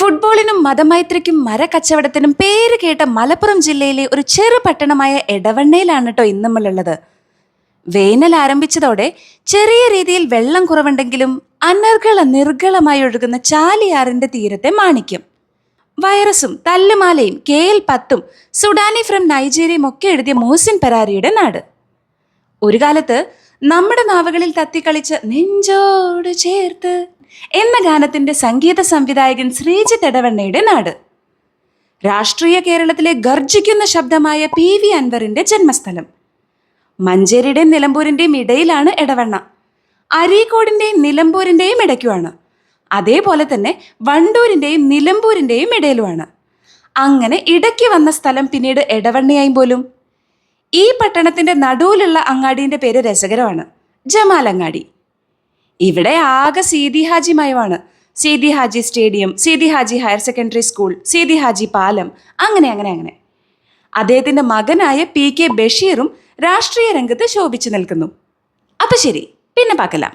ഫുട്ബോളിനും മതമൈത്രിക്കും മരക്കച്ചവടത്തിനും പേര് കേട്ട മലപ്പുറം ജില്ലയിലെ ഒരു ചെറു പട്ടണമായ എടവണ്ണയിലാണ് കേട്ടോ ഇന്ന് നമ്മളുള്ളത്. വേനൽ ആരംഭിച്ചതോടെ ചെറിയ രീതിയിൽ വെള്ളം കുറവുണ്ടെങ്കിലും നിർഗളമായി ഒഴുകുന്ന ചാലിയാറിന്റെ തീരത്തെ മാണിക്യം. വൈറസും തല്ലുമാലയും KL10 സുഡാനി ഫ്രം നൈജീരിയയും ഒക്കെ എഴുതിയ മോഹ്സിൻ പരാരിയുടെ നാട്. ഒരു കാലത്ത് നമ്മുടെ നാവുകളിൽ തത്തിക്കളിച്ച് നെഞ്ചോട് ചേർത്ത് എന്ന ഗാനത്തിന്റെ സംഗീത സംവിധായകൻ ശ്രീജിത്ത് എടവണ്ണയുടെ നാട്. രാഷ്ട്രീയ കേരളത്തിലെ ഗർജിക്കുന്ന ശബ്ദമായ PV അൻവറിന്റെ ജന്മസ്ഥലം. മഞ്ചേരിയുടെയും നിലമ്പൂരിന്റെയും ഇടയിലാണ് എടവണ്ണ. അരീക്കോടിന്റെയും നിലമ്പൂരിന്റെയും ഇടയ്ക്കുമാണ്. അതേപോലെ തന്നെ വണ്ടൂരിന്റെയും നിലമ്പൂരിന്റെയും ഇടയിലുമാണ്. അങ്ങനെ ഇടയ്ക്ക് വന്ന സ്ഥലം പിന്നീട് എടവണ്ണയായി പോലും. ഈ പട്ടണത്തിന്റെ നടുവിലുള്ള അങ്ങാടിന്റെ പേര് രസകരമാണ്, ജമാൽ അങ്ങാടി. ഇവിടെ ആകെ സീതി ഹാജി മയമാണ്. Seethi Haji stadium, Seethi Haji higher secondary school, Seethi Haji പാലം, അങ്ങനെ. അദ്ദേഹത്തിന്റെ മകനായ PK ബഷീറും രാഷ്ട്രീയ രംഗത്ത് ശോഭിച്ചു നിൽക്കുന്നു. അപ്പൊ ശരി, പിന്നെ പാക്കലാം.